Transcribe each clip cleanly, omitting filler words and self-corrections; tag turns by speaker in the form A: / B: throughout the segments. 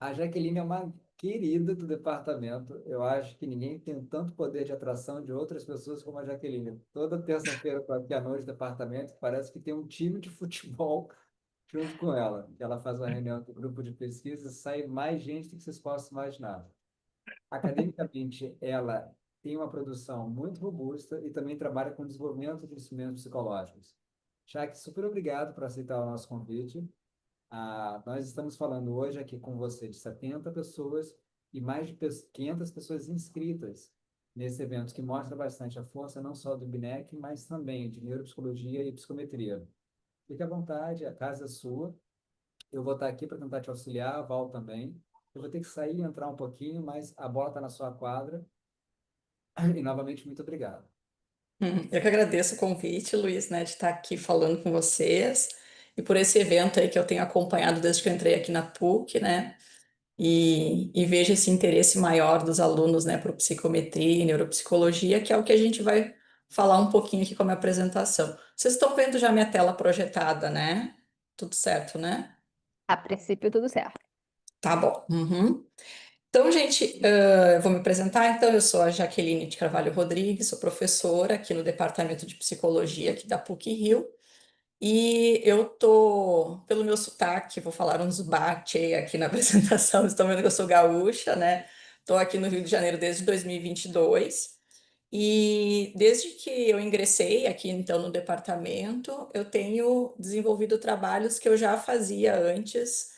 A: A Jaqueline é uma querida do departamento. Eu acho que ninguém tem tanto poder de atração de outras pessoas como a Jaqueline. Toda terça-feira, eu tô aqui à noite no departamento, parece que tem um time de futebol junto com ela. Ela faz uma reunião do grupo de pesquisa, sai mais gente do que vocês possam imaginar. Academicamente, ela tem uma produção muito robusta e também trabalha com desenvolvimento de instrumentos psicológicos. Jaque, super obrigado por aceitar o nosso convite. Nós estamos falando hoje aqui com você de 70 pessoas e mais de 500 pessoas inscritas nesse evento, que mostra bastante a força não só do BNEC, mas também de neuropsicologia e psicometria. Fique à vontade, a casa é sua. Eu vou estar aqui para tentar te auxiliar, a Val também. Eu vou ter que sair e entrar um pouquinho, mas a bola está na sua quadra. E novamente, muito obrigado.
B: Eu que agradeço o convite, Luiz, né, de estar aqui falando com vocês e por esse evento aí que eu tenho acompanhado desde que eu entrei aqui na PUC, né, e vejo esse interesse maior dos alunos, né, por psicometria e neuropsicologia, que é o que a gente vai falar um pouquinho aqui com a minha apresentação. Vocês estão vendo já minha tela projetada, né? Tudo certo, né?
C: A princípio, tudo certo.
B: Tá bom. Uhum. Então, gente, eu vou me apresentar. Então, eu sou a Jaqueline de Carvalho Rodrigues, sou professora aqui no Departamento de Psicologia aqui da PUC-Rio. E eu tô, pelo meu sotaque, vou falar uns bate aí aqui na apresentação, vocês estão vendo que eu sou gaúcha, né? Estou aqui no Rio de Janeiro desde 2022. E desde que eu ingressei aqui, então, no departamento, eu tenho desenvolvido trabalhos que eu já fazia antes,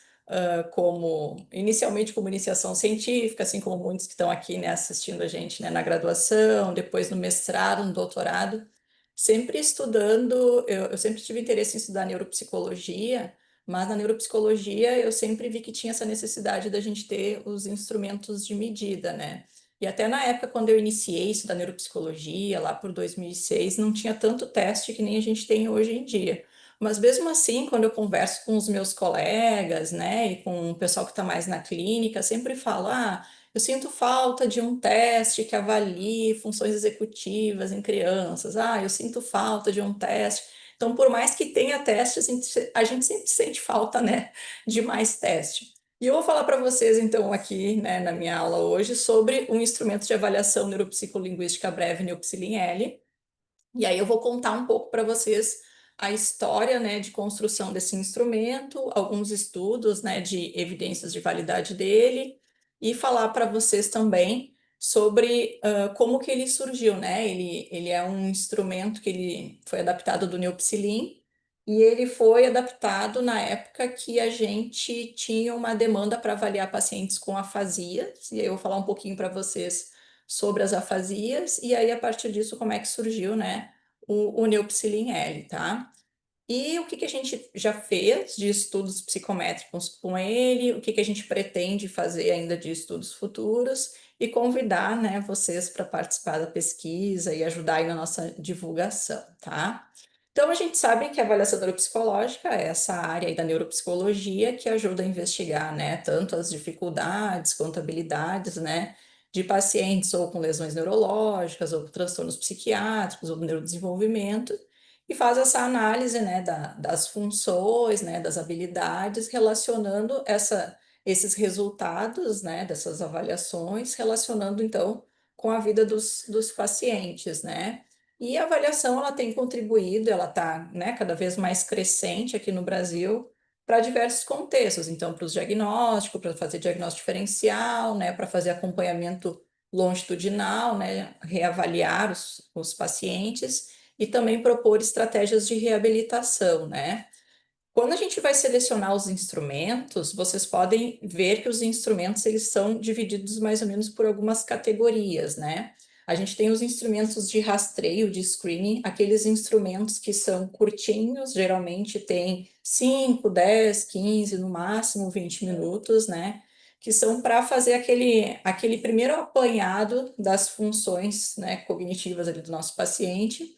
B: como inicialmente como iniciação científica, assim como muitos que estão aqui, né, assistindo a gente, né, na graduação, depois no mestrado, no doutorado, sempre estudando. Eu sempre tive interesse em estudar neuropsicologia, mas na neuropsicologia eu sempre vi que tinha essa necessidade da gente ter os instrumentos de medida, né? E até na época, quando eu iniciei isso da neuropsicologia, lá por 2006, não tinha tanto teste que nem a gente tem hoje em dia. Mas mesmo assim, quando eu converso com os meus colegas, né, e com o pessoal que está mais na clínica, sempre falo, eu sinto falta de um teste que avalie funções executivas em crianças. Eu sinto falta de um teste. Então, por mais que tenha testes, a gente sempre sente falta, né, de mais teste. E eu vou falar para vocês, então, aqui, né, na minha aula hoje, sobre um instrumento de avaliação neuropsicolinguística breve, NeupSilin-L. E aí eu vou contar um pouco para vocês a história, né, de construção desse instrumento, alguns estudos, né, de evidências de validade dele, e falar para vocês também sobre como que ele surgiu, né? Ele é um instrumento que ele foi adaptado do Neupsilin, e ele foi adaptado na época que a gente tinha uma demanda para avaliar pacientes com afasia, e aí eu vou falar um pouquinho para vocês sobre as afasias, e aí a partir disso como é que surgiu, né, o Neupsilin L, tá? E o que que a gente já fez de estudos psicométricos com ele, o que que a gente pretende fazer ainda de estudos futuros e convidar, né, vocês para participar da pesquisa e ajudar aí na nossa divulgação, tá? Então, a gente sabe que a avaliação neuropsicológica é essa área aí da neuropsicologia que ajuda a investigar, né, tanto as dificuldades quanto habilidades, né, de pacientes ou com lesões neurológicas, ou com transtornos psiquiátricos, ou do neurodesenvolvimento, e faz essa análise, né, das funções, né, das habilidades, relacionando esses resultados, né, dessas avaliações, relacionando, então, com a vida dos pacientes, né? E a avaliação, ela tem contribuído, ela está, né, cada vez mais crescente aqui no Brasil, para diversos contextos, então, para os diagnósticos, para fazer diagnóstico diferencial, né, para fazer acompanhamento longitudinal, né, reavaliar os pacientes, e também propor estratégias de reabilitação, né? Quando a gente vai selecionar os instrumentos, vocês podem ver que os instrumentos eles são divididos mais ou menos por algumas categorias, né? A gente tem os instrumentos de rastreio, de screening, aqueles instrumentos que são curtinhos, geralmente tem 5, 10, 15, no máximo 20 minutos, né? Que são para fazer aquele primeiro apanhado das funções, né, cognitivas ali do nosso paciente.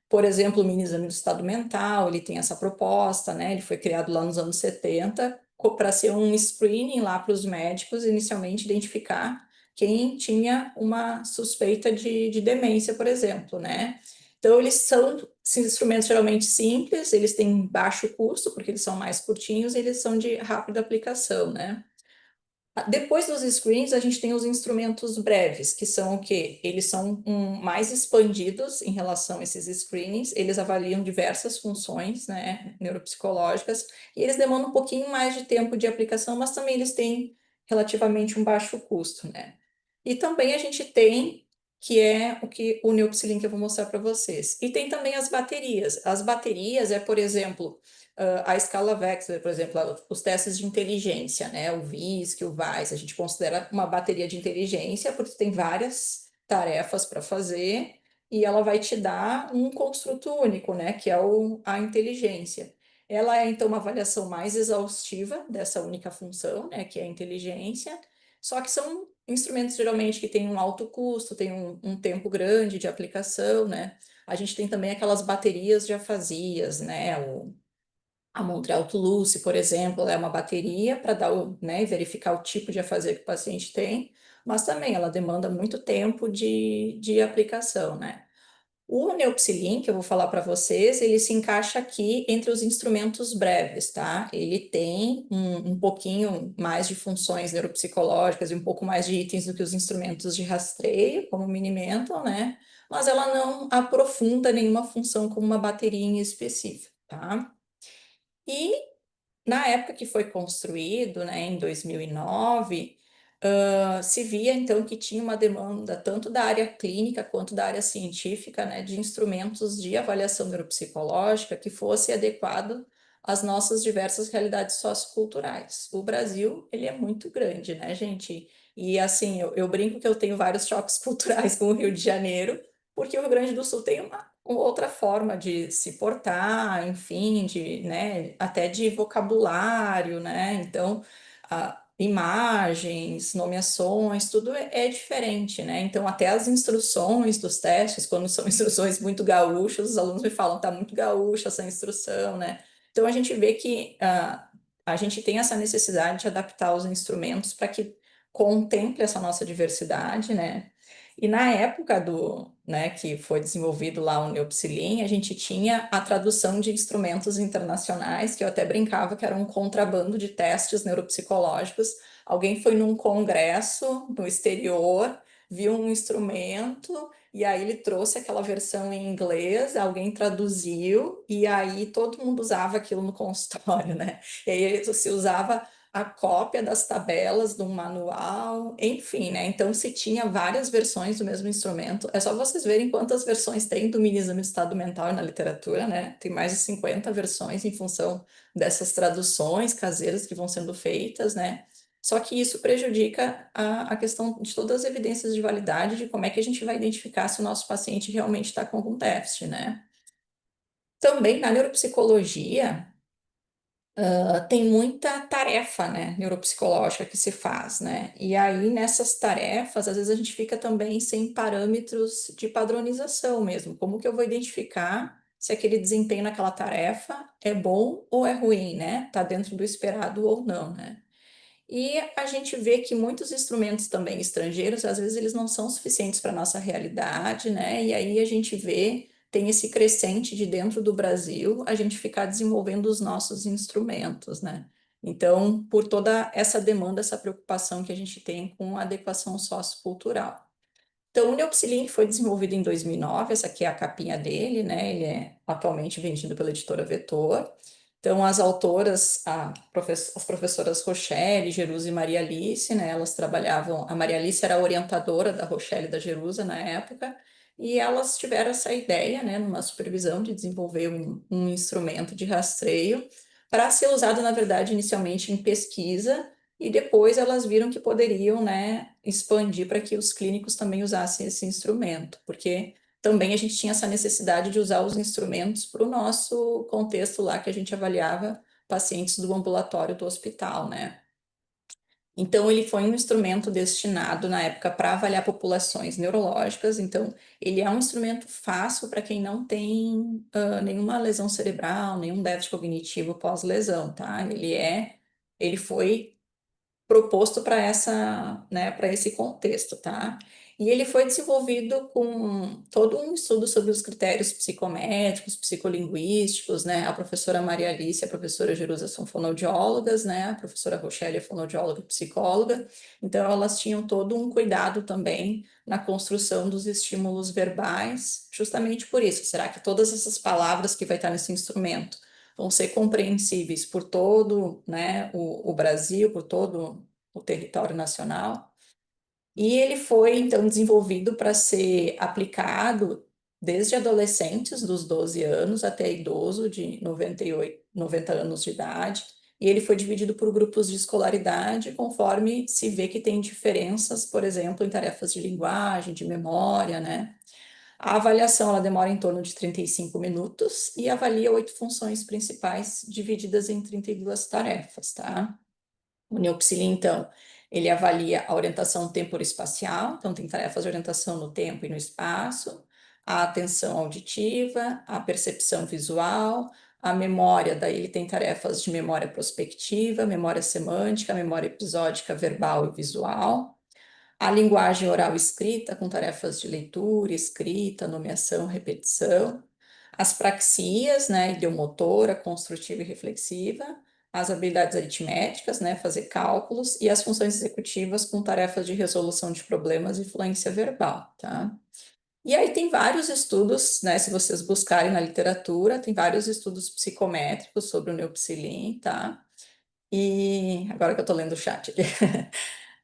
B: Por exemplo, o mini exame do estado mental, ele tem essa proposta, né? Ele foi criado lá nos anos 70 para ser um screening lá para os médicos, inicialmente identificar quem tinha uma suspeita de demência, por exemplo, né? Então, eles são esses instrumentos geralmente simples, eles têm baixo custo, porque eles são mais curtinhos e eles são de rápida aplicação, né? Depois dos screens, a gente tem os instrumentos breves, que são o quê? Eles são mais expandidos em relação a esses screenings, eles avaliam diversas funções, né, neuropsicológicas, e eles demandam um pouquinho mais de tempo de aplicação, mas também eles têm relativamente um baixo custo, né? E também a gente tem, que é o que o NeopSilink eu vou mostrar para vocês. E tem também as baterias. As baterias é, por exemplo, a escala Wechsler, por exemplo, os testes de inteligência, né? O VISC, o VAIS, a gente considera uma bateria de inteligência, porque tem várias tarefas para fazer, e ela vai te dar um construto único, né? Que é a inteligência. Ela é, então, uma avaliação mais exaustiva dessa única função, né? Que é a inteligência, só que são instrumentos geralmente que têm um alto custo, têm um tempo grande de aplicação, né? A gente tem também aquelas baterias diafasias, né? A Montreal Toulouse, por exemplo, é uma bateria para dar né, verificar o tipo de afasia que o paciente tem, mas também ela demanda muito tempo de aplicação, né? O Neopsilin, que eu vou falar para vocês, ele se encaixa aqui entre os instrumentos breves, tá? Ele tem um pouquinho mais de funções neuropsicológicas e um pouco mais de itens do que os instrumentos de rastreio, como o Minimental, né? Mas ela não aprofunda nenhuma função como uma bateria em específico, tá? E na época que foi construído, né, em 2009, se via então que tinha uma demanda tanto da área clínica quanto da área científica, né, de instrumentos de avaliação neuropsicológica que fosse adequado às nossas diversas realidades socioculturais. O Brasil, ele é muito grande, né, gente? E assim, eu brinco que eu tenho vários choques culturais com o Rio de Janeiro, porque o Rio Grande do Sul tem uma outra forma de se portar, enfim, de, né, até de vocabulário, né? Então, imagens, nomeações, tudo é diferente, né? Então, até as instruções dos testes, quando são instruções muito gaúchas, os alunos me falam, tá muito gaúcha essa instrução, né? Então, a gente vê que a gente tem essa necessidade de adaptar os instrumentos para que contemple essa nossa diversidade, né? E na época né, que foi desenvolvido lá o Neopsilin, a gente tinha a tradução de instrumentos internacionais, que eu até brincava que era um contrabando de testes neuropsicológicos. Alguém foi num congresso no exterior, viu um instrumento, e aí ele trouxe aquela versão em inglês, alguém traduziu, e aí todo mundo usava aquilo no consultório, né? E aí se usava a cópia das tabelas de um manual, enfim, né? Então, se tinha várias versões do mesmo instrumento, é só vocês verem quantas versões tem do mini exame de estado mental na literatura, né? Tem mais de 50 versões em função dessas traduções caseiras que vão sendo feitas, né? Só que isso prejudica a questão de todas as evidências de validade de como é que a gente vai identificar se o nosso paciente realmente está com algum déficit, né? Também na neuropsicologia, tem muita tarefa, né, neuropsicológica que se faz, né? E aí, nessas tarefas, às vezes a gente fica também sem parâmetros de padronização mesmo. Como que eu vou identificar se aquele desempenho naquela tarefa é bom ou é ruim, né? Tá dentro do esperado ou não, né? E a gente vê que muitos instrumentos também estrangeiros, às vezes eles não são suficientes para a nossa realidade, né? E aí a gente vê, tem esse crescente de dentro do Brasil, a gente ficar desenvolvendo os nossos instrumentos, né? Então, por toda essa demanda, essa preocupação que a gente tem com a adequação sociocultural. Então, o Neopsilink foi desenvolvido em 2009, essa aqui é a capinha dele, né? Ele é atualmente vendido pela editora Vetor. Então, as autoras, as professoras Rochelle, Jerusa e Maria Alice, né? Elas trabalhavam, a Maria Alice era a orientadora da Rochelle e da Jerusa na época, e elas tiveram essa ideia, né, numa supervisão de desenvolver um instrumento de rastreio para ser usado, na verdade, inicialmente em pesquisa, e depois elas viram que poderiam, né, expandir para que os clínicos também usassem esse instrumento, porque também a gente tinha essa necessidade de usar os instrumentos para o nosso contexto lá que a gente avaliava pacientes do ambulatório do hospital, né? Então, ele foi um instrumento destinado, na época, para avaliar populações neurológicas. Então, ele é um instrumento fácil para quem não tem nenhuma lesão cerebral, nenhum déficit cognitivo pós-lesão, tá? Ele foi proposto para né, para esse contexto, tá? E ele foi desenvolvido com todo um estudo sobre os critérios psicométricos, psicolinguísticos, né? A professora Maria Alice e a professora Jerusa são fonoaudiólogas, né? A professora Rochelle é fonoaudióloga e psicóloga. Então, elas tinham todo um cuidado também na construção dos estímulos verbais, justamente por isso. Será que todas essas palavras que vai estar nesse instrumento vão ser compreensíveis por todo, né, o Brasil, por todo o território nacional? E ele foi, então, desenvolvido para ser aplicado desde adolescentes dos 12 anos até idoso de 98, 90 anos de idade. E ele foi dividido por grupos de escolaridade, conforme se vê que tem diferenças, por exemplo, em tarefas de linguagem, de memória, né? A avaliação ela demora em torno de 35 minutos e avalia 8 funções principais divididas em 32 tarefas, tá? O Neopsilin, então, ele avalia a orientação temporoespacial, então tem tarefas de orientação no tempo e no espaço, a atenção auditiva, a percepção visual, a memória, daí ele tem tarefas de memória prospectiva, memória semântica, memória episódica verbal e visual, a linguagem oral e escrita, com tarefas de leitura, escrita, nomeação, repetição, as praxias, né, ideomotora, construtiva e reflexiva, as habilidades aritméticas, né, fazer cálculos, e as funções executivas com tarefas de resolução de problemas e fluência verbal, tá? E aí tem vários estudos, né, se vocês buscarem na literatura, tem vários estudos psicométricos sobre o Neopsilin, tá? E agora que eu tô lendo o chat aqui.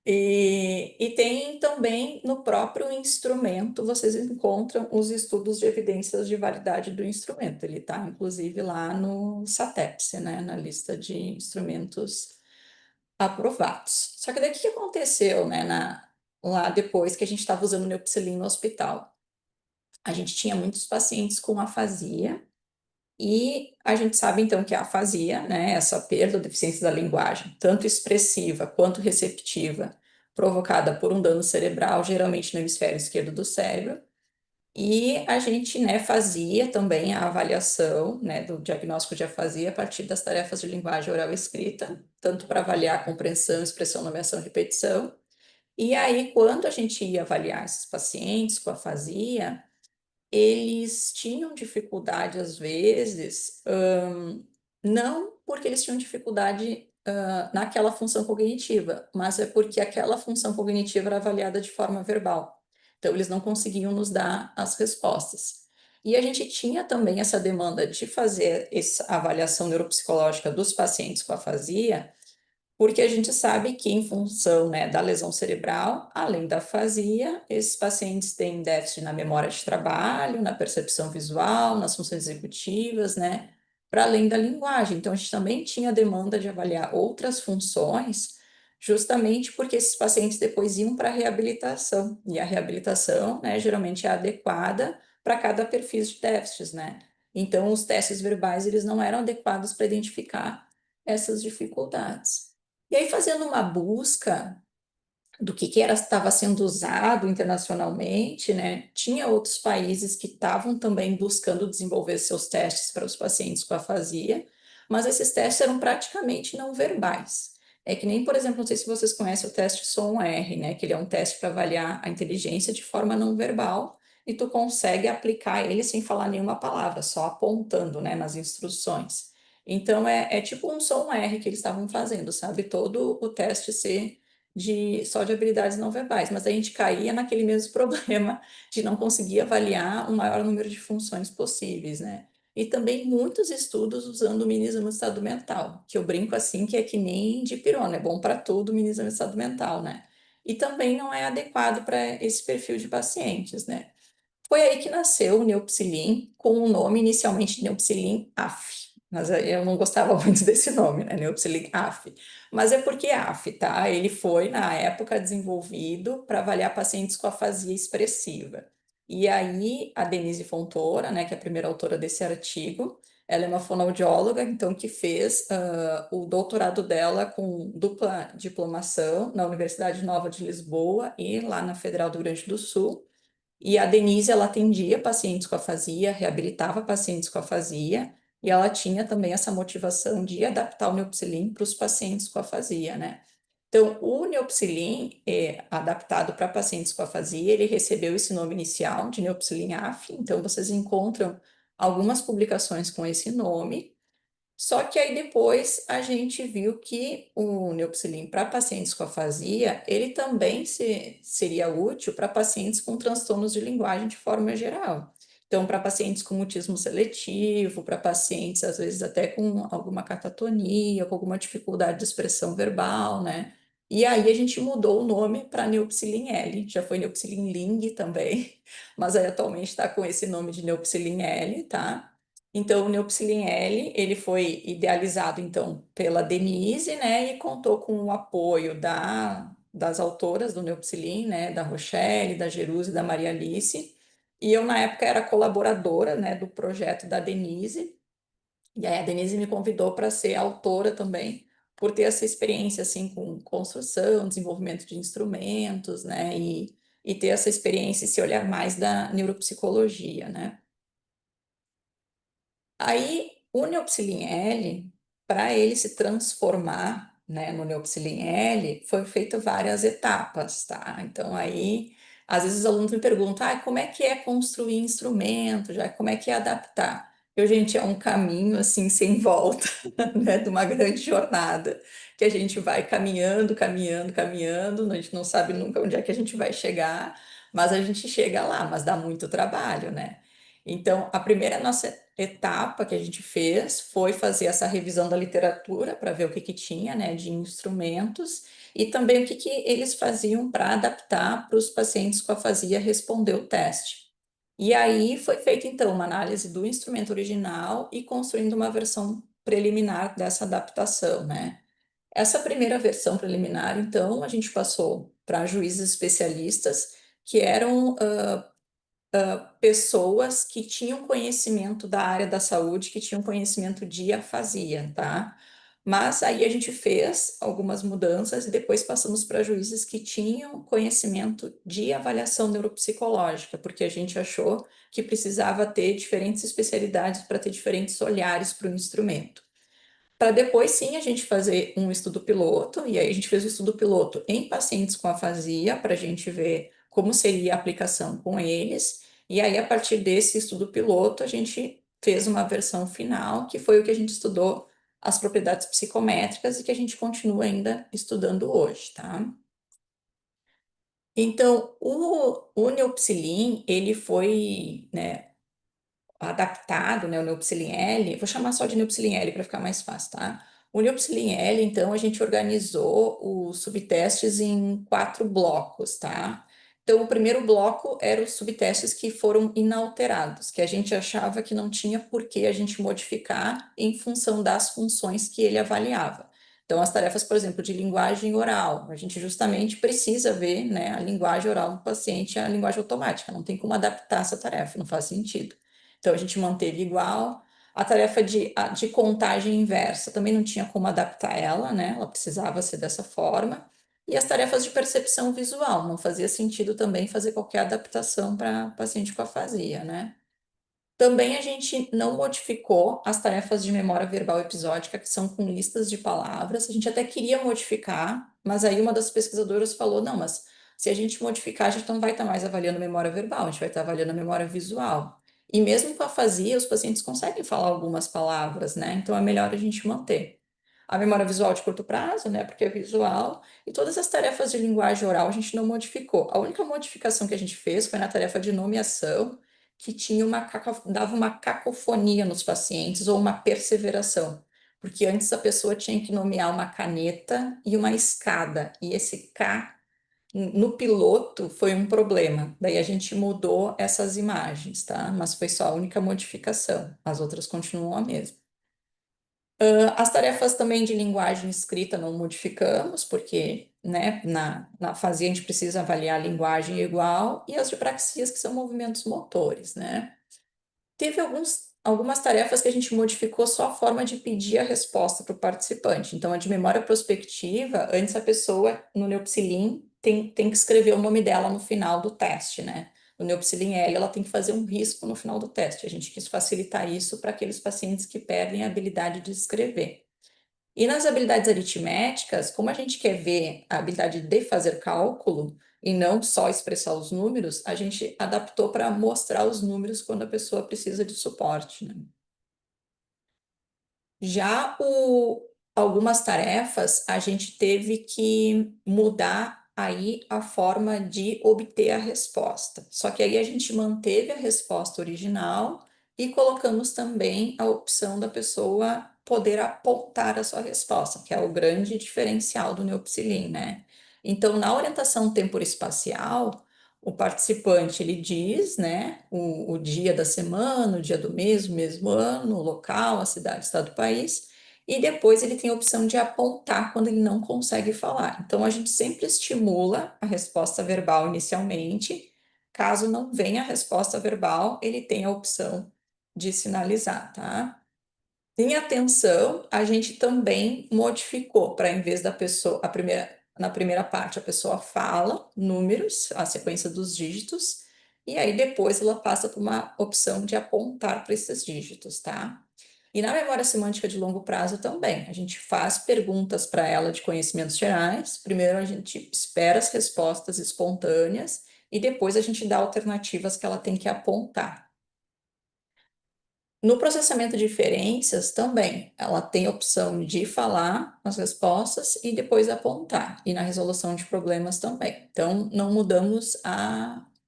B: E tem também no próprio instrumento, vocês encontram os estudos de evidências de validade do instrumento. Ele está, inclusive, lá no SATEPS, né, na lista de instrumentos aprovados. Só que daí o que aconteceu, né, lá depois que a gente estava usando o Neopsilin no hospital? A gente tinha muitos pacientes com afasia, e a gente sabe então que a afasia, né, essa perda ou deficiência da linguagem, tanto expressiva quanto receptiva, provocada por um dano cerebral, geralmente no hemisfério esquerdo do cérebro. E a gente, né, fazia também a avaliação, né, do diagnóstico de afasia a partir das tarefas de linguagem oral e escrita, tanto para avaliar a compreensão, expressão, nomeação e repetição. E aí, quando a gente ia avaliar esses pacientes com afasia, eles tinham dificuldade, às vezes, não porque eles tinham dificuldade, naquela função cognitiva, mas é porque aquela função cognitiva era avaliada de forma verbal. Então, eles não conseguiam nos dar as respostas. E a gente tinha também essa demanda de fazer essa avaliação neuropsicológica dos pacientes com afasia, porque a gente sabe que, em função, né, da lesão cerebral, além da afasia, esses pacientes têm déficit na memória de trabalho, na percepção visual, nas funções executivas, né, para além da linguagem. Então, a gente também tinha demanda de avaliar outras funções, justamente porque esses pacientes depois iam para a reabilitação, e a reabilitação, né, geralmente é adequada para cada perfil de déficits, né. Então, os testes verbais, eles não eram adequados para identificar essas dificuldades. E aí, fazendo uma busca do que era, estava sendo usado internacionalmente, né? Tinha outros países que estavam também buscando desenvolver seus testes para os pacientes com afasia, mas esses testes eram praticamente não verbais. É que nem, por exemplo, não sei se vocês conhecem o teste Som-R, né? Que ele é um teste para avaliar a inteligência de forma não verbal, e tu consegue aplicar ele sem falar nenhuma palavra, só apontando, né, nas instruções. Então, é tipo um Som-R que eles estavam fazendo, sabe? Todo o teste ser só de habilidades não verbais, mas a gente caía naquele mesmo problema de não conseguir avaliar o maior número de funções possíveis, né? E também muitos estudos usando o mini exame de estado mental, que eu brinco assim que é que nem de pirona, é bom para tudo o mini exame de estado mental, né? E também não é adequado para esse perfil de pacientes, né? Foi aí que nasceu o Neopsilin, com o nome inicialmente de Neopsilin AF. Mas eu não gostava muito desse nome, né? Neopsilin AF. Mas é porque AF, tá? Ele foi, na época, desenvolvido para avaliar pacientes com afasia expressiva. E aí, a Denise Fontoura, né, que é a primeira autora desse artigo, ela é uma fonoaudióloga, então, que fez o doutorado dela com dupla diplomação na Universidade Nova de Lisboa e lá na Federal do Rio Grande do Sul. E a Denise, ela atendia pacientes com afasia, reabilitava pacientes com afasia, e ela tinha também essa motivação de adaptar o Neopsilin para os pacientes com afasia, né? Então, o Neopsilin, adaptado para pacientes com afasia, ele recebeu esse nome inicial de Neopsilin af, então vocês encontram algumas publicações com esse nome, só que aí depois a gente viu que o Neopsilin para pacientes com afasia, ele também seria útil para pacientes com transtornos de linguagem de forma geral. Então, para pacientes com mutismo seletivo, para pacientes, às vezes, até com alguma catatonia, com alguma dificuldade de expressão verbal, né? E aí a gente mudou o nome para Neopsilin L, já foi Neopsilin Ling também, mas aí atualmente está com esse nome de Neopsilin L, tá? Então, o Neopsilin L, ele foi idealizado, então, pela Denise, né, e contou com o apoio das autoras do Neopsilin, né, da Rochelle, da Jerusa e da Maria Alice, e eu, na época, era colaboradora, né, do projeto da Denise, e aí a Denise me convidou para ser autora também, por ter essa experiência, assim, com construção, desenvolvimento de instrumentos, né, e ter essa experiência, esse olhar mais da neuropsicologia, né. Aí, o Neopsilin L, para ele se transformar, né, no Neopsilin L, foi feito várias etapas, tá? Então, aí, às vezes os alunos me perguntam, como é que é construir instrumento, já como é que é adaptar? Eu, gente, é um caminho, assim, sem volta, né, de uma grande jornada, que a gente vai caminhando, caminhando, caminhando, a gente não sabe nunca onde é que a gente vai chegar, mas a gente chega lá, mas dá muito trabalho, né? Então, a primeira nossa etapa que a gente fez foi fazer essa revisão da literatura para ver o que tinha, né, de instrumentos e também o que eles faziam para adaptar para os pacientes com afasia responder o teste. E aí foi feita então uma análise do instrumento original e construindo uma versão preliminar dessa adaptação, né? Essa primeira versão preliminar, então, a gente passou para juízes especialistas que eram pessoas que tinham conhecimento da área da saúde, que tinham conhecimento de afasia, tá? Mas aí a gente fez algumas mudanças e depois passamos para juízes que tinham conhecimento de avaliação neuropsicológica, porque a gente achou que precisava ter diferentes especialidades para ter diferentes olhares para o instrumento. Para depois, sim, a gente fazer um estudo piloto, e aí a gente fez o estudo piloto em pacientes com afasia, para a gente ver como seria a aplicação com eles, e aí, a partir desse estudo piloto, a gente fez uma versão final, que foi o que a gente estudou as propriedades psicométricas e que a gente continua ainda estudando hoje, tá? Então, o Neopsilin, ele foi, né, adaptado, né, o Neopsilin L, vou chamar só de Neopsilin L para ficar mais fácil, tá? O Neopsilin L, então, a gente organizou os subtestes em 4 blocos, tá? Então, o primeiro bloco eram os subtestes que foram inalterados, que a gente achava que não tinha por que a gente modificar em função das funções que ele avaliava. Então, as tarefas, por exemplo, de linguagem oral, a gente justamente precisa ver, né, a linguagem oral do paciente, a linguagem automática, não tem como adaptar essa tarefa, não faz sentido. Então, a gente manteve igual. A tarefa de contagem inversa também não tinha como adaptar ela, né? Ela precisava ser dessa forma. E as tarefas de percepção visual, não fazia sentido também fazer qualquer adaptação para paciente com afasia, né? Também a gente não modificou as tarefas de memória verbal episódica, que são com listas de palavras. A gente até queria modificar, mas aí uma das pesquisadoras falou: não, mas se a gente modificar, a gente não vai estar mais avaliando memória verbal, a gente vai estar avaliando a memória visual. E mesmo com afasia, os pacientes conseguem falar algumas palavras, né? Então é melhor a gente manter. A memória visual de curto prazo, né? Porque é visual, e todas as tarefas de linguagem oral a gente não modificou. A única modificação que a gente fez foi na tarefa de nomeação, que tinha dava uma cacofonia nos pacientes ou uma perseveração, porque antes a pessoa tinha que nomear uma caneta e uma escada, e esse K no piloto foi um problema. Daí a gente mudou essas imagens, tá? Mas foi só a única modificação, as outras continuam a mesma. As tarefas também de linguagem escrita não modificamos, porque, né, na fase a gente precisa avaliar a linguagem igual, e as de praxias, que são movimentos motores, né? Teve algumas tarefas que a gente modificou só a forma de pedir a resposta para o participante. Então, a de memória prospectiva, antes a pessoa, no Neopsilin, tem que escrever o nome dela no final do teste, né? No Neopsilin L, ela tem que fazer um risco no final do teste. A gente quis facilitar isso para aqueles pacientes que perdem a habilidade de escrever. E nas habilidades aritméticas, como a gente quer ver a habilidade de fazer cálculo e não só expressar os números, a gente adaptou para mostrar os números quando a pessoa precisa de suporte, né? Já algumas tarefas a gente teve que mudar aí a forma de obter a resposta. Só que aí a gente manteve a resposta original e colocamos também a opção da pessoa poder apontar a sua resposta, que é o grande diferencial do Neopsilin, né? Então, na orientação temporoespacial, o participante ele diz, né, o dia da semana, o dia do mês, o mesmo ano, o local, a cidade, estado, país, e depois ele tem a opção de apontar quando ele não consegue falar. Então a gente sempre estimula a resposta verbal inicialmente. Caso não venha a resposta verbal, ele tem a opção de sinalizar, tá? Em atenção, a gente também modificou para, em vez da pessoa, na primeira parte, a pessoa fala números, a sequência dos dígitos, e aí depois ela passa por uma opção de apontar para esses dígitos, tá? E na memória semântica de longo prazo também, a gente faz perguntas para ela de conhecimentos gerais, primeiro a gente espera as respostas espontâneas e depois a gente dá alternativas que ela tem que apontar. No processamento de inferências também, ela tem a opção de falar as respostas e depois apontar, e na resolução de problemas também. Então, não mudamos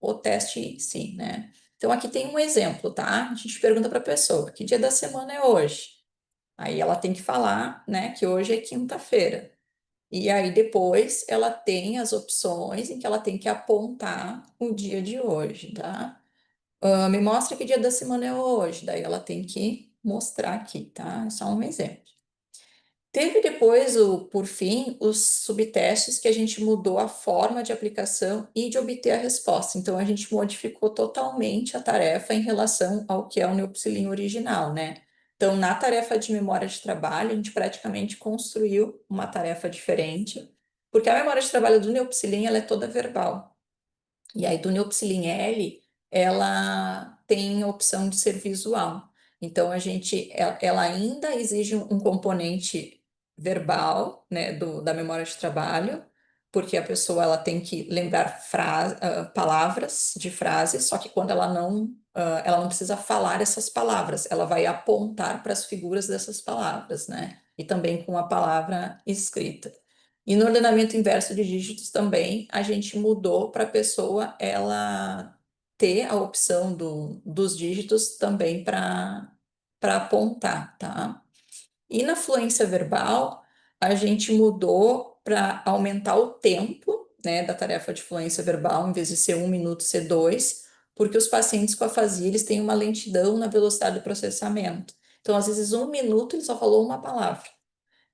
B: o teste em si, né? Então, aqui tem um exemplo, tá? A gente pergunta para a pessoa, que dia da semana é hoje? Aí ela tem que falar, né, que hoje é quinta-feira. E aí depois ela tem as opções em que ela tem que apontar o dia de hoje, tá? Me mostra que dia da semana é hoje. Daí ela tem que mostrar aqui, tá? É só um exemplo. Teve depois, por fim, os subtestes que a gente mudou a forma de aplicação e de obter a resposta. Então, a gente modificou totalmente a tarefa em relação ao que é o Neopsilin original, né? Então, na tarefa de memória de trabalho, a gente praticamente construiu uma tarefa diferente, porque a memória de trabalho do Neopsilin, ela é toda verbal. E aí, do Neopsilin L, ela tem a opção de ser visual. Então, ela ainda exige um componente verbal, né, da memória de trabalho, porque a pessoa ela tem que lembrar palavras de frases, só que quando ela não precisa falar essas palavras, ela vai apontar para as figuras dessas palavras, né? E também com a palavra escrita. E no ordenamento inverso de dígitos também, a gente mudou para a pessoa ela ter a opção dos dígitos também para apontar, tá? E na fluência verbal, a gente mudou para aumentar o tempo, né, da tarefa de fluência verbal, em vez de ser 1 minuto, ser 2, porque os pacientes com afasia, eles têm uma lentidão na velocidade do processamento. Então, às vezes, 1 minuto ele só falou uma palavra.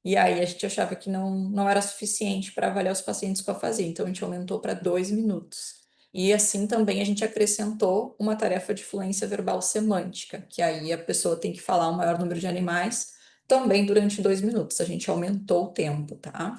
B: E aí a gente achava que não era suficiente para avaliar os pacientes com afasia, então a gente aumentou para 2 minutos. E assim também a gente acrescentou uma tarefa de fluência verbal semântica, que aí a pessoa tem que falar o maior número de animais também durante 2 minutos. A gente aumentou o tempo, tá?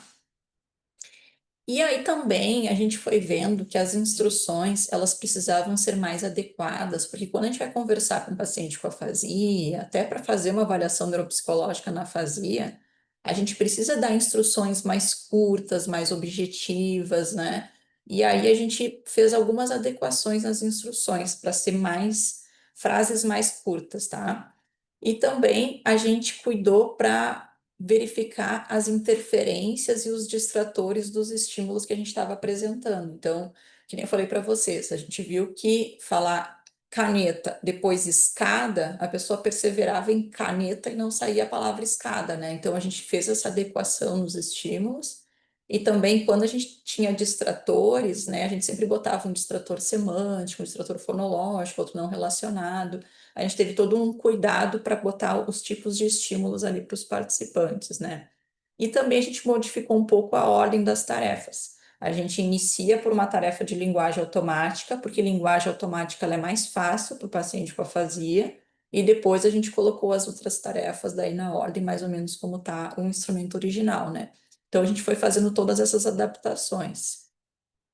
B: E aí também a gente foi vendo que as instruções elas precisavam ser mais adequadas, porque quando a gente vai conversar com o paciente com afasia, até para fazer uma avaliação neuropsicológica na afasia, a gente precisa dar instruções mais curtas, mais objetivas, né? E aí a gente fez algumas adequações nas instruções para ser mais frases mais curtas, tá? E também a gente cuidou para verificar as interferências e os distratores dos estímulos que a gente estava apresentando. Então, que nem eu falei para vocês, a gente viu que falar caneta, depois escada, a pessoa perseverava em caneta e não saía a palavra escada, né? Então, a gente fez essa adequação nos estímulos. E também, quando a gente tinha distratores, né, a gente sempre botava um distrator semântico, um distrator fonológico, outro não relacionado. A gente teve todo um cuidado para botar os tipos de estímulos ali para os participantes, né? E também a gente modificou um pouco a ordem das tarefas. A gente inicia por uma tarefa de linguagem automática, porque linguagem automática ela é mais fácil para o paciente com afasia, e depois a gente colocou as outras tarefas daí na ordem, mais ou menos como está o instrumento original, né? Então a gente foi fazendo todas essas adaptações.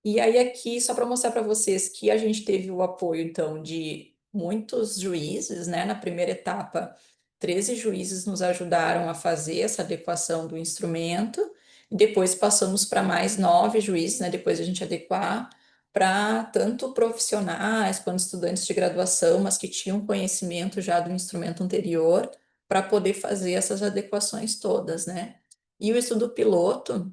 B: E aí aqui, só para mostrar para vocês que a gente teve o apoio, então, de muitos juízes, né? Na primeira etapa, 13 juízes nos ajudaram a fazer essa adequação do instrumento, e depois passamos para mais 9 juízes, né? Depois a gente adequar para tanto profissionais quanto estudantes de graduação, mas que tinham conhecimento já do instrumento anterior, para poder fazer essas adequações todas, né? E o estudo piloto,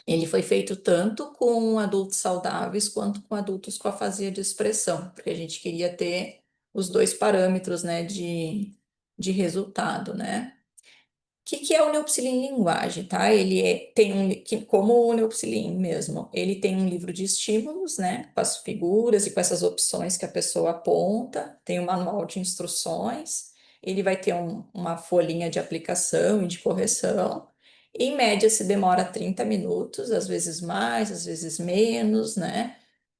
B: ele foi feito tanto com adultos saudáveis quanto com adultos com afasia de expressão, porque a gente queria ter os dois parâmetros, né, de resultado, né? Que é o Neupsilin Linguagem, tá? Tem como o Neupsilin mesmo, ele tem um livro de estímulos, né? Com as figuras e com essas opções que a pessoa aponta, tem um manual de instruções, ele vai ter uma folhinha de aplicação e de correção. Em média, se demora 30 minutos, às vezes mais, às vezes menos, né?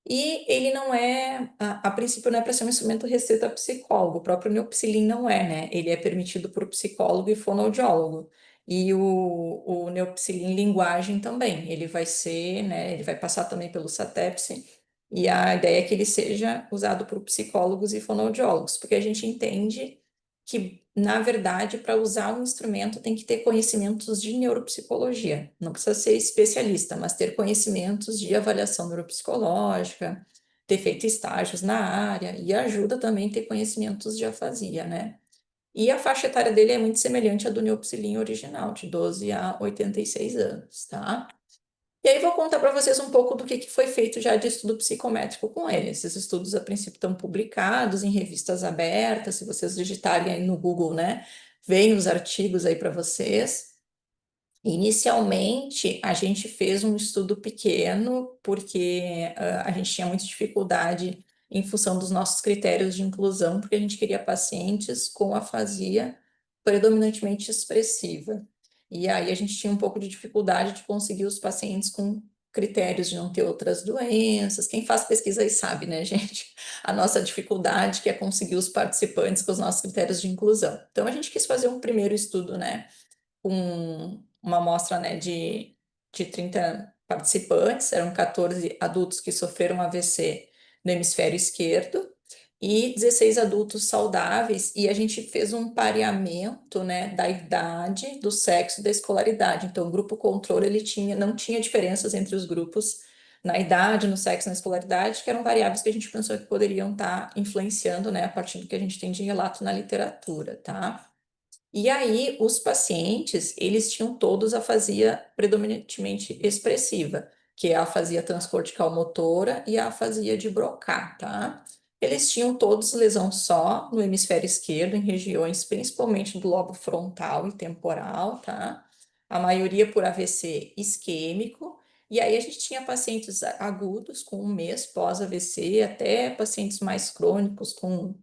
B: E ele não é, a princípio, não é para ser um instrumento restrito a psicólogo, o próprio Neupsilin não é, né? Ele é permitido por psicólogo e fonoaudiólogo. E o Neupsilin Linguagem também, ele vai ser, né? Ele vai passar também pelo SATEPSE, e a ideia é que ele seja usado por psicólogos e fonoaudiólogos, porque a gente entende que, na verdade, para usar um instrumento tem que ter conhecimentos de neuropsicologia. Não precisa ser especialista, mas ter conhecimentos de avaliação neuropsicológica, ter feito estágios na área, e ajuda também a ter conhecimentos de afasia, né? E a faixa etária dele é muito semelhante à do Neupsilin original, de 12 a 86 anos, tá? E aí vou contar para vocês um pouco do que foi feito já de estudo psicométrico com ele. Esses estudos, a princípio, estão publicados em revistas abertas. Se vocês digitarem aí no Google, né, vem os artigos aí para vocês. Inicialmente, a gente fez um estudo pequeno, porque a gente tinha muita dificuldade em função dos nossos critérios de inclusão, porque a gente queria pacientes com afasia predominantemente expressiva. E aí a gente tinha um pouco de dificuldade de conseguir os pacientes com critérios de não ter outras doenças. Quem faz pesquisa aí sabe, né, gente? A nossa dificuldade que é conseguir os participantes com os nossos critérios de inclusão. Então, a gente quis fazer um primeiro estudo, né, com uma amostra, né, de 30 participantes, eram 14 adultos que sofreram AVC no hemisfério esquerdo e 16 adultos saudáveis, e a gente fez um pareamento, né, da idade, do sexo e da escolaridade. Então, o grupo controle, não tinha diferenças entre os grupos na idade, no sexo, na escolaridade, que eram variáveis que a gente pensou que poderiam estar influenciando, né, a partir do que a gente tem de relato na literatura, tá? E aí, os pacientes, eles tinham todos afasia predominantemente expressiva, que é a afasia transcortical motora e a afasia de Broca, tá? Eles tinham todos lesão só no hemisfério esquerdo, em regiões principalmente do lobo frontal e temporal, tá? A maioria por AVC isquêmico. E aí a gente tinha pacientes agudos com 1 mês pós-AVC, até pacientes mais crônicos com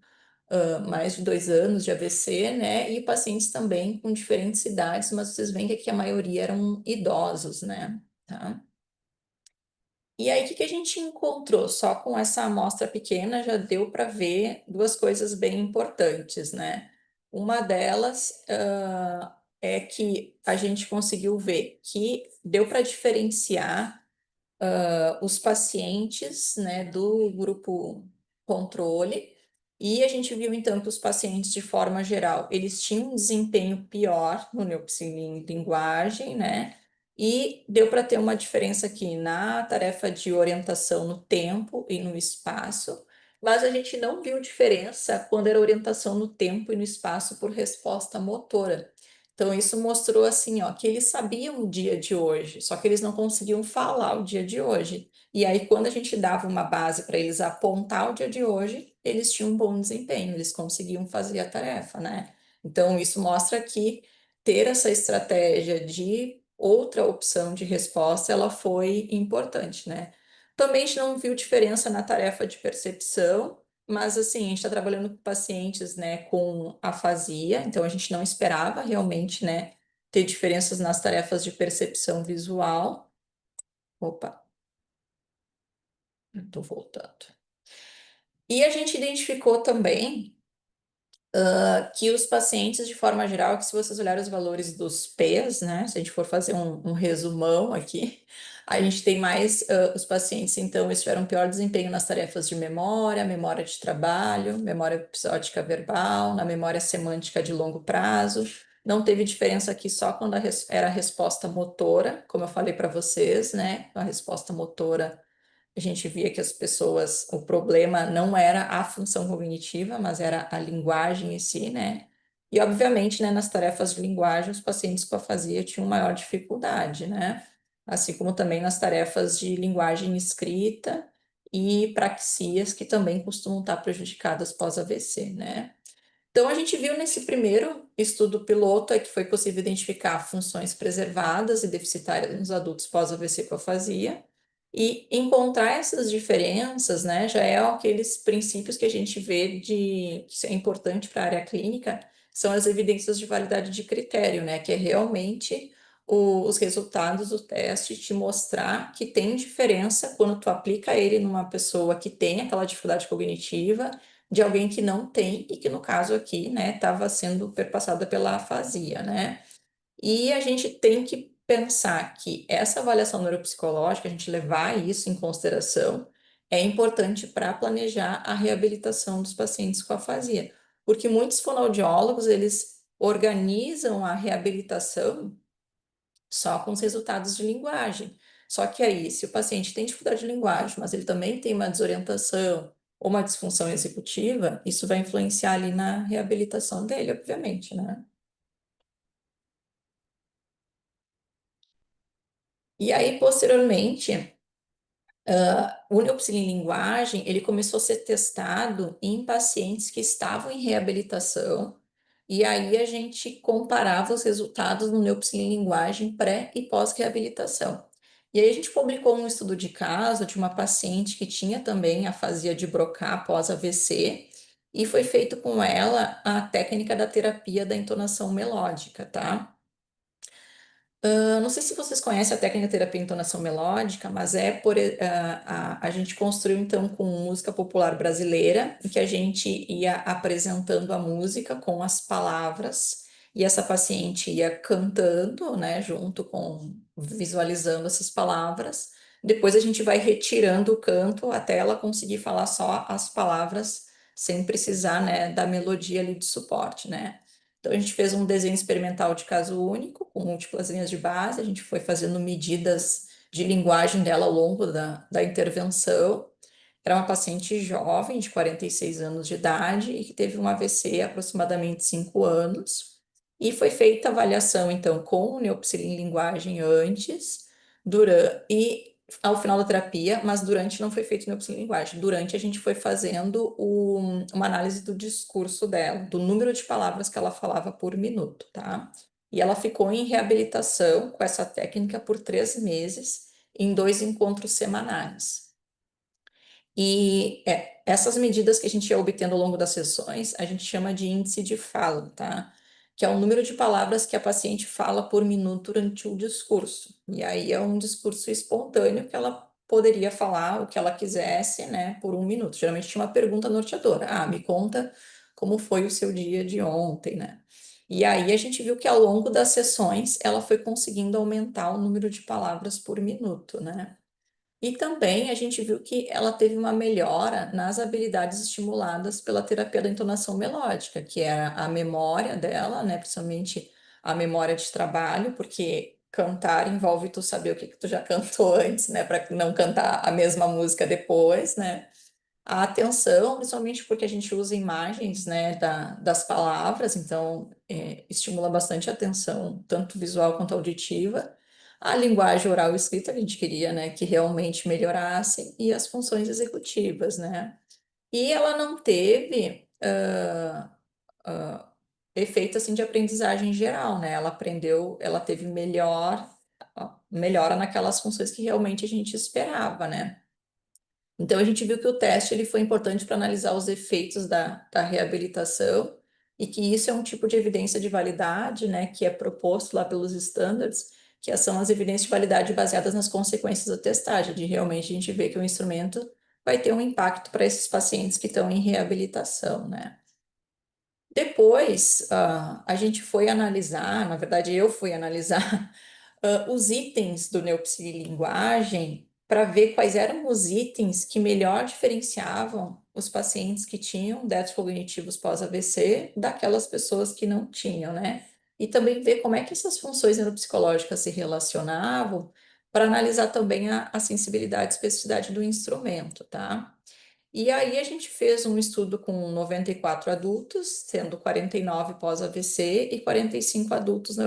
B: mais de 2 anos de AVC, né? E pacientes também com diferentes idades, mas vocês veem que aqui a maioria eram idosos, né? Tá? E aí, o que a gente encontrou? Só com essa amostra pequena já deu para ver duas coisas bem importantes, né? Uma delas é que a gente conseguiu ver que deu para diferenciar os pacientes, né, do grupo controle, e a gente viu então que os pacientes, de forma geral, eles tinham um desempenho pior no Neupsilin linguagem, né? E deu para ter uma diferença aqui na tarefa de orientação no tempo e no espaço, mas a gente não viu diferença quando era orientação no tempo e no espaço por resposta motora. Então, isso mostrou assim, ó, que eles sabiam o dia de hoje, só que eles não conseguiam falar o dia de hoje. E aí, quando a gente dava uma base para eles apontar o dia de hoje, eles tinham um bom desempenho, eles conseguiam fazer a tarefa, né? Então, isso mostra que ter essa estratégia de outra opção de resposta, ela foi importante, né? Também a gente não viu diferença na tarefa de percepção, mas assim, a gente está trabalhando com pacientes, né, com afasia, então a gente não esperava realmente, né, ter diferenças nas tarefas de percepção visual. Opa, estou voltando. E a gente identificou também que os pacientes, de forma geral, que se vocês olharem os valores dos P's, né, se a gente for fazer um resumão aqui, a gente tem mais os pacientes, então, eles tiveram pior desempenho nas tarefas de memória, memória de trabalho, memória episódica verbal, na memória semântica de longo prazo. Não teve diferença aqui só quando era a resposta motora, como eu falei para vocês, né, a resposta motora a gente via que as pessoas, o problema não era a função cognitiva, mas era a linguagem em si, né? E, obviamente, né, nas tarefas de linguagem, os pacientes com afasia tinham maior dificuldade, né? Assim como também nas tarefas de linguagem escrita e praxias, que também costumam estar prejudicadas pós-AVC, né? Então, a gente viu nesse primeiro estudo piloto é que foi possível identificar funções preservadas e deficitárias nos adultos pós-AVC com afasia, e encontrar essas diferenças, né, já é aqueles princípios que a gente vê de que isso é importante para a área clínica, são as evidências de validade de critério, né, que é realmente os resultados do teste te mostrar que tem diferença quando tu aplica ele numa pessoa que tem aquela dificuldade cognitiva de alguém que não tem e que no caso aqui, né, estava sendo perpassada pela afasia, né? E a gente tem que pensar que essa avaliação neuropsicológica, a gente levar isso em consideração, é importante para planejar a reabilitação dos pacientes com afasia, porque muitos fonoaudiólogos, eles organizam a reabilitação só com os resultados de linguagem. Só que aí, se o paciente tem dificuldade de linguagem, mas ele também tem uma desorientação ou uma disfunção executiva, isso vai influenciar ali na reabilitação dele, obviamente, né? E aí, posteriormente, o Neopsilin Linguagem, ele começou a ser testado em pacientes que estavam em reabilitação, e aí a gente comparava os resultados no Neopsilin Linguagem pré e pós-reabilitação. E aí a gente publicou um estudo de caso de uma paciente que tinha também afasia de Broca após AVC, e foi feito com ela a técnica da terapia da entonação melódica, tá? Não sei se vocês conhecem a técnica de terapia entonação melódica, mas a gente construiu então com música popular brasileira, em que a gente ia apresentando a música com as palavras, e essa paciente ia cantando, né, junto com, visualizando essas palavras. Depois a gente vai retirando o canto até ela conseguir falar só as palavras, sem precisar, né, da melodia ali de suporte, né? Então, a gente fez um desenho experimental de caso único, com múltiplas linhas de base, a gente foi fazendo medidas de linguagem dela ao longo da intervenção. Era uma paciente jovem, de 46 anos de idade, e que teve um AVC há aproximadamente 5 anos. E foi feita a avaliação, então, com o Neopsilin Linguagem antes, durante, e ao final da terapia, mas durante não foi feito neuropsicolinguagem. Durante a gente foi fazendo uma análise do discurso dela, do número de palavras que ela falava por minuto, tá? E ela ficou em reabilitação com essa técnica por 3 meses, em 2 encontros semanais. E essas medidas que a gente ia obtendo ao longo das sessões, a gente chama de índice de fala, tá? Que é o número de palavras que a paciente fala por minuto durante o discurso. E aí é um discurso espontâneo que ela poderia falar o que ela quisesse, né, por 1 minuto. Geralmente tinha uma pergunta norteadora. Ah, me conta como foi o seu dia de ontem, né? E aí a gente viu que ao longo das sessões ela foi conseguindo aumentar o número de palavras por minuto, né? E também a gente viu que ela teve uma melhora nas habilidades estimuladas pela terapia da entonação melódica, que é a memória dela, né, principalmente a memória de trabalho, porque cantar envolve tu saber o que que tu já cantou antes, né, para não cantar a mesma música depois, né? A atenção, principalmente porque a gente usa imagens, né, das palavras, então estimula bastante a atenção, tanto visual quanto auditiva. A linguagem oral e escrita, a gente queria, né, que realmente melhorasse, e as funções executivas, né? E ela não teve efeito, assim, de aprendizagem geral, né? Ela aprendeu, ela teve melhora naquelas funções que realmente a gente esperava, né? Então, a gente viu que o teste ele foi importante para analisar os efeitos da reabilitação, e que isso é um tipo de evidência de validade, né, que é proposto lá pelos estándares, que são as evidências de validade baseadas nas consequências da testagem, de realmente a gente ver que o instrumento vai ter um impacto para esses pacientes que estão em reabilitação, né. Depois, a gente foi analisar, na verdade, eu fui analisar os itens do Neopsilinguagem para ver quais eram os itens que melhor diferenciavam os pacientes que tinham déficits cognitivos pós-AVC daquelas pessoas que não tinham, né? E também ver como é que essas funções neuropsicológicas se relacionavam para analisar também a sensibilidade e especificidade do instrumento, tá? E aí a gente fez um estudo com 94 adultos, sendo 49 pós-AVC e 45 adultos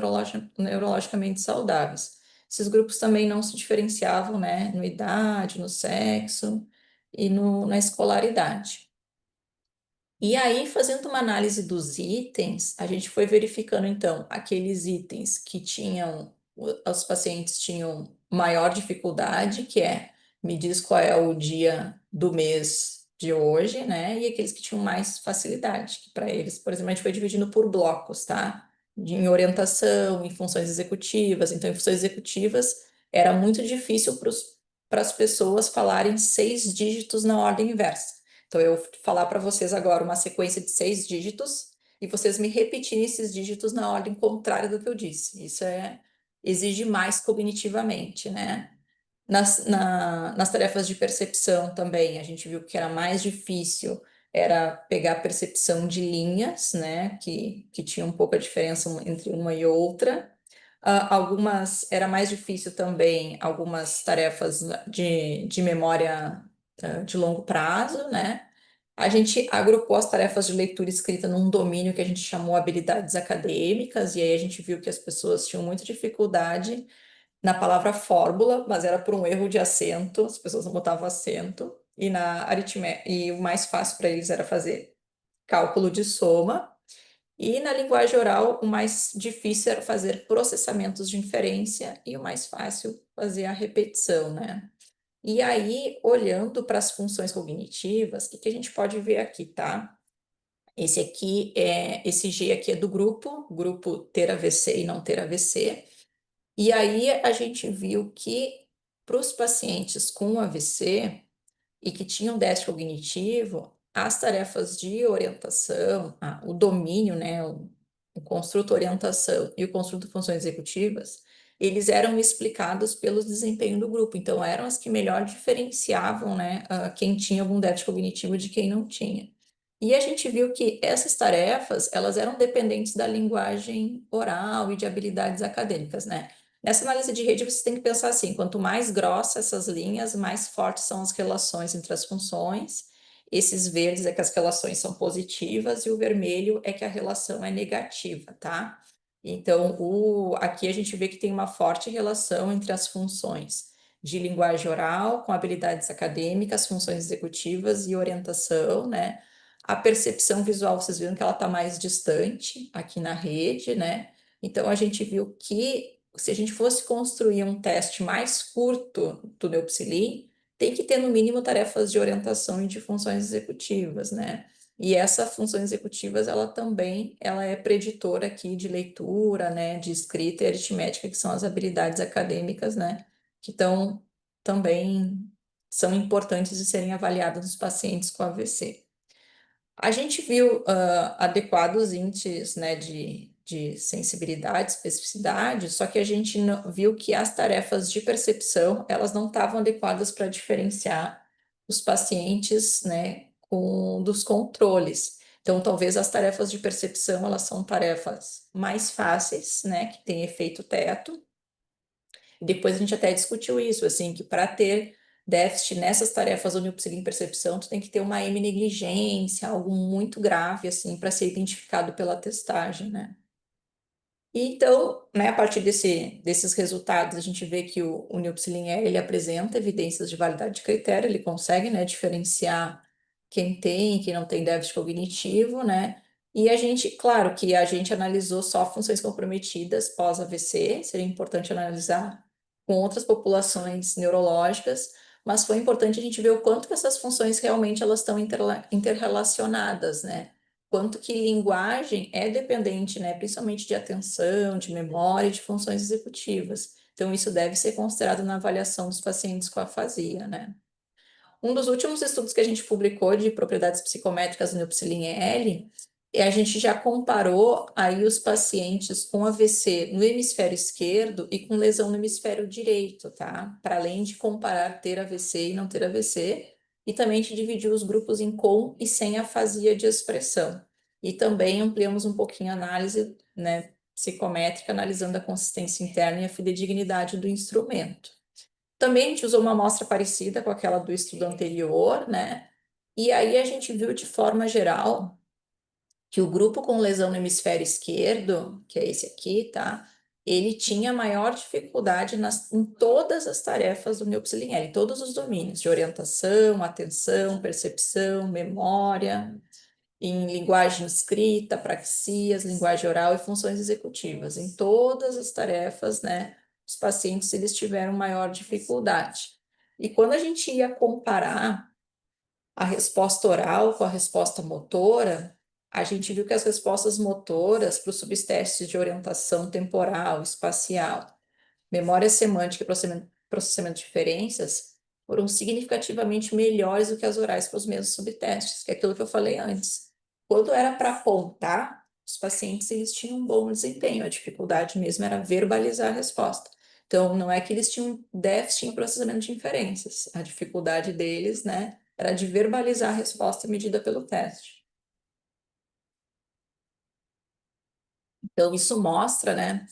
B: neurologicamente saudáveis. Esses grupos também não se diferenciavam, né, no idade, no sexo e na escolaridade. E aí, fazendo uma análise dos itens, a gente foi verificando, então, aqueles itens que tinham, os pacientes tinham maior dificuldade, que é, me diz qual é o dia do mês de hoje, né? E aqueles que tinham mais facilidade, que para eles, por exemplo, a gente foi dividindo por blocos, tá? Em orientação, em funções executivas. Então, em funções executivas, era muito difícil para as pessoas falarem 6 dígitos na ordem inversa. Então, eu vou falar para vocês agora uma sequência de 6 dígitos e vocês me repetirem esses dígitos na ordem contrária do que eu disse. Isso exige mais cognitivamente, né? Nas tarefas de percepção também, a gente viu que era mais difícil era pegar a percepção de linhas, né? Que tinha um pouco a diferença entre uma e outra. Algumas era mais difícil também, algumas tarefas de memória de longo prazo, né? A gente agrupou as tarefas de leitura e escrita num domínio que a gente chamou habilidades acadêmicas, e aí a gente viu que as pessoas tinham muita dificuldade na palavra fórmula, mas era por um erro de acento, as pessoas não botavam acento, e na aritmética, e o mais fácil para eles era fazer cálculo de soma, e na linguagem oral, o mais difícil era fazer processamentos de inferência, e o mais fácil fazer a repetição, né? E aí, olhando para as funções cognitivas, o que a gente pode ver aqui, tá? Esse G aqui é do grupo ter AVC e não ter AVC. E aí a gente viu que para os pacientes com AVC e que tinham déficit cognitivo, as tarefas de orientação, o domínio, né, o construto orientação e o construto funções executivas, eles eram explicados pelo desempenho do grupo. Então, eram as que melhor diferenciavam, né, quem tinha algum déficit cognitivo de quem não tinha. E a gente viu que essas tarefas, elas eram dependentes da linguagem oral e de habilidades acadêmicas, né? Nessa análise de rede, você tem que pensar assim: quanto mais grossas essas linhas, mais fortes são as relações entre as funções. Esses verdes é que as relações são positivas e o vermelho é que a relação é negativa, tá? Então, aqui a gente vê que tem uma forte relação entre as funções de linguagem oral, com habilidades acadêmicas, funções executivas e orientação, né? A percepção visual, vocês viram que ela está mais distante aqui na rede, né? Então, a gente viu que se a gente fosse construir um teste mais curto do Neupsilin, tem que ter no mínimo tarefas de orientação e de funções executivas, né? E essa função executivas, ela é preditora aqui de leitura, né, de escrita e aritmética, que são as habilidades acadêmicas, né, que também são importantes de serem avaliadas nos pacientes com AVC. A gente viu adequados índices, né, de sensibilidade, especificidade, só que a gente viu que as tarefas de percepção, elas não estavam adequadas para diferenciar os pacientes, né, dos controles. Então, talvez as tarefas de percepção, elas são tarefas mais fáceis, né, que têm efeito teto. E depois a gente até discutiu isso, assim, que para ter déficit nessas tarefas onde eu preciso em percepção, tu tem que ter uma negligência, algo muito grave, assim, para ser identificado pela testagem, né? E então, né, a partir desses resultados, a gente vê que o Neupsilin ele apresenta evidências de validade de critério, ele consegue, né, diferenciar quem tem e quem não tem déficit cognitivo, né? E a gente, claro que a gente analisou só funções comprometidas pós-AVC, seria importante analisar com outras populações neurológicas, mas foi importante a gente ver o quanto que essas funções realmente elas estão interrelacionadas, né? Quanto que linguagem é dependente, né, principalmente de atenção, de memória e de funções executivas. Então, isso deve ser considerado na avaliação dos pacientes com afasia, né? Um dos últimos estudos que a gente publicou de propriedades psicométricas do Neupsilin L, E a gente já comparou aí os pacientes com AVC no hemisfério esquerdo e com lesão no hemisfério direito, tá? Para além de comparar ter AVC e não ter AVC, e também a gente dividiu os grupos em com e sem afasia de expressão. E também ampliamos um pouquinho a análise, né, psicométrica, analisando a consistência interna e a fidedignidade do instrumento. Também a gente usou uma amostra parecida com aquela do estudo anterior, né? E aí a gente viu de forma geral que o grupo com lesão no hemisfério esquerdo, que é esse aqui, tá? Ele tinha maior dificuldade em todas as tarefas do Neuxin-L, em todos os domínios, de orientação, atenção, percepção, memória, em linguagem escrita, praxias, linguagem oral e funções executivas. Em todas as tarefas, né, os pacientes eles tiveram maior dificuldade. E quando a gente ia comparar a resposta oral com a resposta motora, a gente viu que as respostas motoras para os subtestes de orientação temporal, espacial, memória semântica e processamento de diferenças foram significativamente melhores do que as orais para os mesmos subtestes, que é aquilo que eu falei antes. Quando era para apontar, os pacientes eles tinham um bom desempenho, a dificuldade mesmo era verbalizar a resposta. Então, não é que eles tinham déficit em processamento de inferências, a dificuldade deles, né, era de verbalizar a resposta medida pelo teste. Então, isso mostra, né,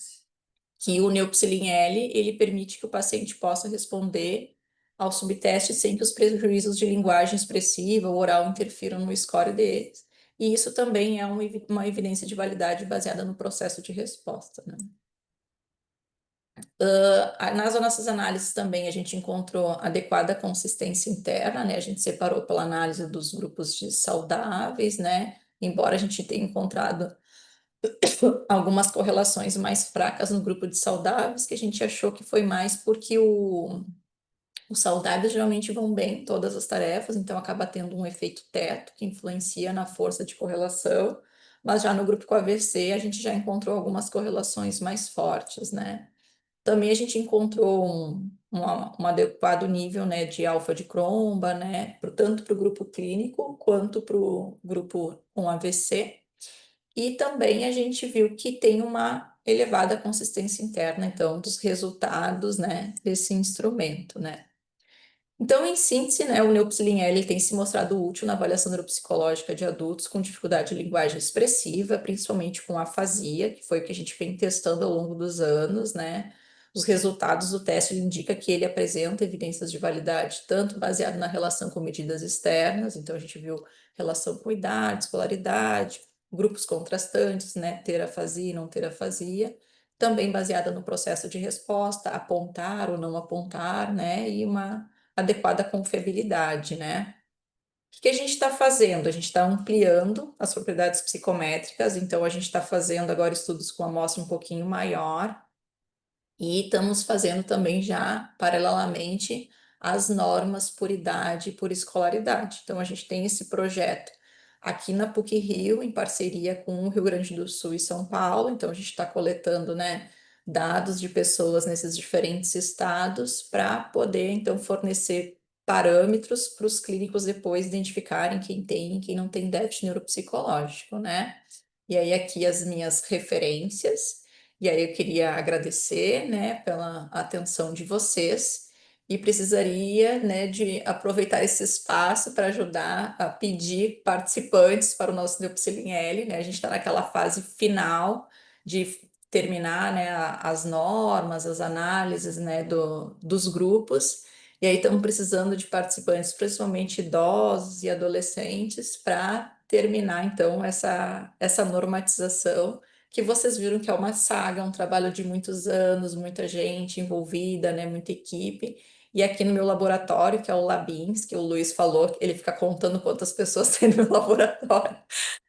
B: que o Neuxin-L, ele permite que o paciente possa responder ao subteste sem que os prejuízos de linguagem expressiva ou oral interfiram no score deles. E isso também é uma evidência de validade baseada no processo de resposta, né? Nas nossas análises também a gente encontrou adequada consistência interna, né? A gente separou pela análise dos grupos de saudáveis, né? Embora a gente tenha encontrado algumas correlações mais fracas no grupo de saudáveis, que a gente achou que foi mais porque os saudáveis geralmente vão bem em todas as tarefas, então acaba tendo um efeito teto que influencia na força de correlação, mas já no grupo com AVC a gente já encontrou algumas correlações mais fortes, né? Também a gente encontrou um adequado nível, né, de alfa de cromba, né, tanto para o grupo clínico quanto para o grupo com AVC. E também a gente viu que tem uma elevada consistência interna, então, dos resultados, né, desse instrumento, né. Então, em síntese, né, o Neuxin-L tem se mostrado útil na avaliação neuropsicológica de adultos com dificuldade de linguagem expressiva, principalmente com afasia, que foi o que a gente vem testando ao longo dos anos, né. Os resultados do teste indicam que ele apresenta evidências de validade, tanto baseado na relação com medidas externas, então a gente viu relação com idade, escolaridade, grupos contrastantes, né, ter afasia e não ter afasia, também baseada no processo de resposta, apontar ou não apontar, né, e uma adequada confiabilidade, né? O que a gente está fazendo? A gente está ampliando as propriedades psicométricas, então a gente está fazendo agora estudos com amostra um pouquinho maior, e estamos fazendo também já, paralelamente, as normas por idade e por escolaridade. Então, a gente tem esse projeto aqui na PUC-Rio, em parceria com o Rio Grande do Sul e São Paulo. Então, a gente está coletando, né, dados de pessoas nesses diferentes estados para poder, então, fornecer parâmetros para os clínicos depois identificarem quem tem e quem não tem déficit neuropsicológico, né? E aí, aqui as minhas referências. E aí eu queria agradecer, né, pela atenção de vocês e precisaria, né, de aproveitar esse espaço para ajudar a pedir participantes para o nosso Neuxin-L, né? A gente está naquela fase final de terminar, né, as normas, as análises, né, dos grupos. E aí estamos precisando de participantes, principalmente idosos e adolescentes, para terminar, então, essa normatização que vocês viram que é uma saga, um trabalho de muitos anos, muita gente envolvida, né, muita equipe. E aqui no meu laboratório, que é o Labins, que o Luiz falou, ele fica contando quantas pessoas tem no meu laboratório.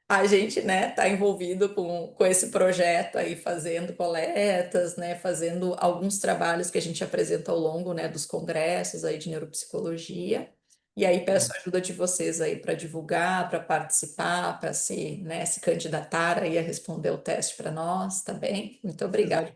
B: A gente, né, está envolvido com esse projeto aí, fazendo coletas, né, fazendo alguns trabalhos que a gente apresenta ao longo, né, dos congressos aí de neuropsicologia. E aí peço a ajuda de vocês aí para divulgar, para participar, para se, né, se candidatar aí a responder o teste para nós, tá bem? Muito obrigada.